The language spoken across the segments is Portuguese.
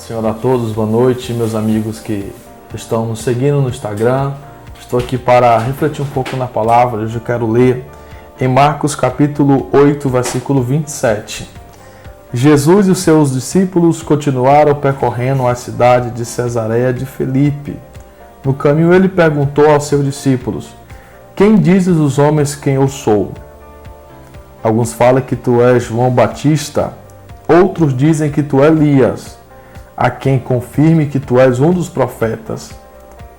do Senhor a todos, boa noite, meus amigos que estão nos seguindo no Instagram. Estou aqui para refletir um pouco na palavra. Hoje eu quero ler em Marcos capítulo 8, versículo 27. Jesus e os seus discípulos continuaram percorrendo a cidade de Cesareia de Filipe. No caminho ele perguntou aos seus discípulos: quem dizes os homens quem eu sou? Alguns falam que tu és João Batista, outros dizem que tu és Elias, a quem confirme que tu és um dos profetas.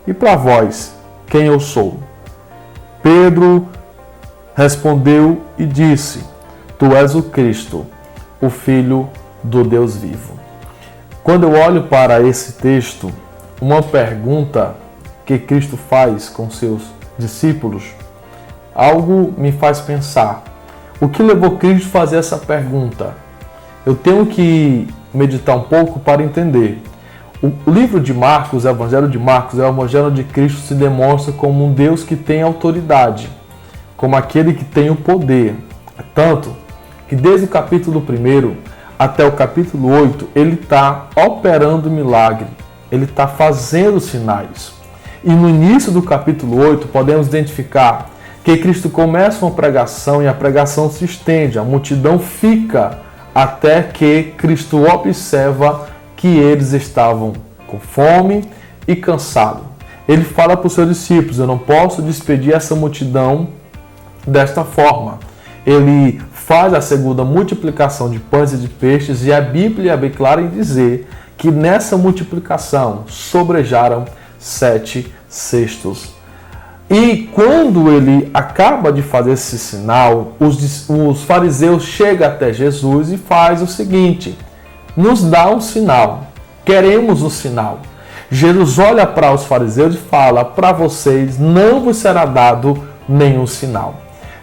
E para vós, quem eu sou? Pedro respondeu e disse: tu és o Cristo, o Filho do Deus vivo. Quando eu olho para esse texto, uma pergunta que Cristo faz com seus discípulos, algo me faz pensar. O que levou Cristo a fazer essa pergunta? Eu tenho que meditar um pouco para entender. O livro de Marcos, o Evangelho de Marcos, é o Evangelho de Cristo, se demonstra como um Deus que tem autoridade, como aquele que tem o poder. Tanto que desde o capítulo 1 até o capítulo 8, ele está operando milagre, ele está fazendo sinais. E no início do capítulo 8, podemos identificar que Cristo começa uma pregação e a pregação se estende, a multidão fica até que Cristo observa que eles estavam com fome e cansados. Ele fala para os seus discípulos: eu não posso despedir essa multidão desta forma. Ele faz a segunda multiplicação de pães e de peixes, e a Bíblia é bem clara em dizer que nessa multiplicação sobrejaram 7 cestos. E quando ele acaba de fazer esse sinal, os fariseus chegam até Jesus e faz o seguinte: nos dá um sinal, queremos um sinal. Jesus olha para os fariseus e fala: para vocês não vos será dado nenhum sinal.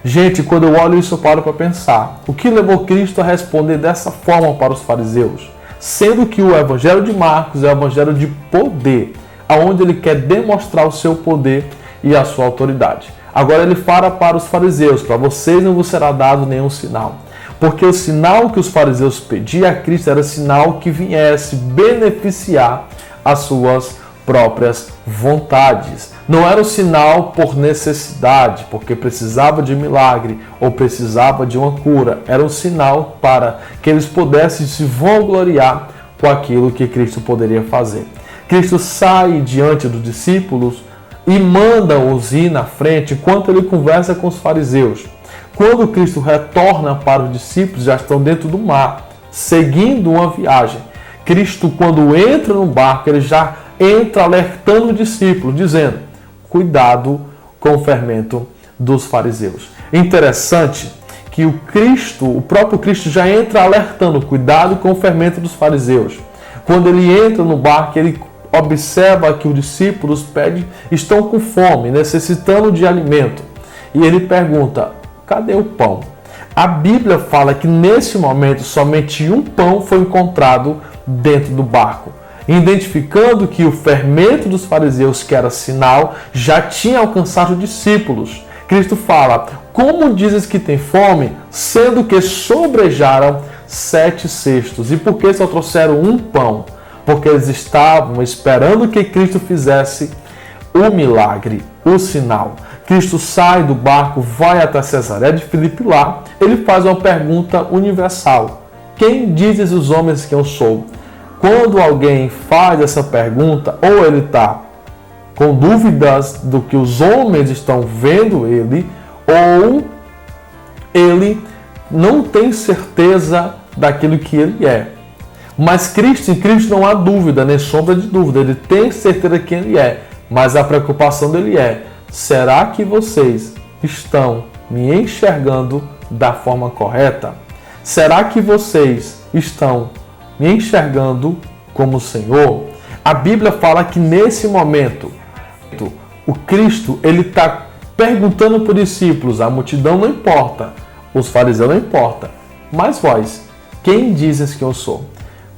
Gente, quando eu olho isso, eu paro para pensar. O que levou Cristo a responder dessa forma para os fariseus? Sendo que o Evangelho de Marcos é o Evangelho de poder, onde ele quer demonstrar o seu poder e a sua autoridade. Agora ele fala para os fariseus: para vocês não vos será dado nenhum sinal. Porque o sinal que os fariseus pediam a Cristo era sinal que viesse beneficiar as suas próprias vontades. Não era um sinal por necessidade, porque precisava de milagre ou precisava de uma cura. Era um sinal para que eles pudessem se vangloriar com aquilo que Cristo poderia fazer. Cristo sai diante dos discípulos e manda-os ir na frente enquanto ele conversa com os fariseus. Quando Cristo retorna para os discípulos, já estão dentro do mar, seguindo uma viagem. Cristo, quando entra no barco, ele já entra alertando o discípulo, dizendo: cuidado com o fermento dos fariseus. Interessante que o próprio Cristo já entra alertando: cuidado com o fermento dos fariseus. Quando ele entra no barco, ele observa que os discípulos estão com fome, necessitando de alimento. E ele pergunta: cadê o pão? A Bíblia fala que nesse momento somente um pão foi encontrado dentro do barco, identificando que o fermento dos fariseus, que era sinal, já tinha alcançado os discípulos. Cristo fala: como dizes que tem fome, sendo que sobrejaram 7 cestos? E por que só trouxeram um pão? Porque eles estavam esperando que Cristo fizesse o milagre, o sinal. Cristo sai do barco, vai até Cesareia de Filipe. Lá ele faz uma pergunta universal: quem dizes os homens que eu sou? Quando alguém faz essa pergunta, ou ele está com dúvidas do que os homens estão vendo ele, ou ele não tem certeza daquilo que ele é. Mas em Cristo não há dúvida, nem sombra de dúvida. Ele tem certeza de quem ele é. Mas a preocupação dele é: será que vocês estão me enxergando da forma correta? Será que vocês estão me enxergando como o Senhor? A Bíblia fala que nesse momento, o Cristo ele está perguntando para os discípulos. A multidão não importa, os fariseus não importa, mas vós, quem dizes que eu sou?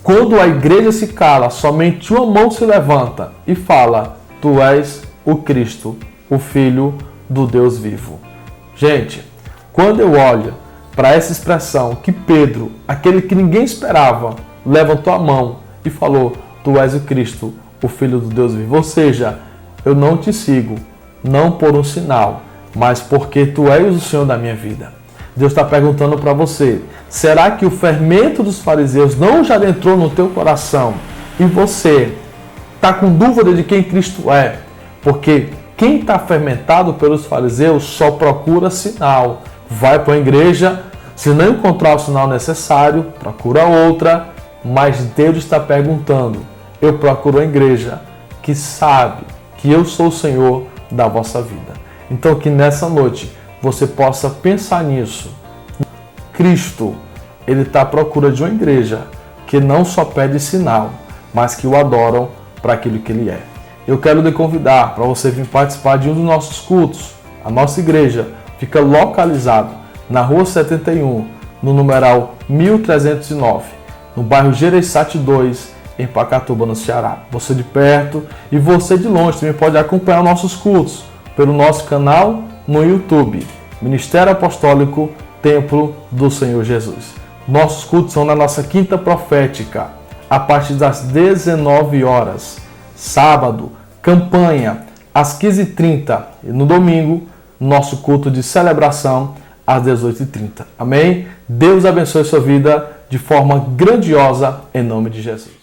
Quando a igreja se cala, somente uma mão se levanta e fala: tu és o Cristo, o Filho do Deus vivo. Gente, quando eu olho para essa expressão que Pedro, aquele que ninguém esperava, levantou a mão e falou: tu és o Cristo, o Filho do Deus vivo. Ou seja, eu não te sigo, não por um sinal, mas porque tu és o Senhor da minha vida. Deus está perguntando para você, será que o fermento dos fariseus não já entrou no teu coração e você está com dúvida de quem Cristo é? Porque quem está fermentado pelos fariseus só procura sinal. Vai para a igreja, se não encontrar o sinal necessário, procura outra, mas Deus está perguntando, eu procuro a igreja que sabe que eu sou o Senhor da vossa vida. Então que nessa noite você possa pensar nisso. Cristo, ele está à procura de uma igreja que não só pede sinal, mas que o adoram para aquilo que ele é. Eu quero lhe convidar para você vir participar de um dos nossos cultos. A nossa igreja fica localizada na Rua 71, no numeral 1309, no bairro Gereissati 2, em Pacatuba, no Ceará. Você de perto e você de longe também pode acompanhar nossos cultos pelo nosso canal no YouTube, Ministério Apostólico Templo do Senhor Jesus. Nossos cultos são na nossa quinta profética, a partir das 19 horas. Sábado, campanha, às 15h30. E no domingo, nosso culto de celebração, às 18h30. Amém? Deus abençoe sua vida de forma grandiosa, em nome de Jesus.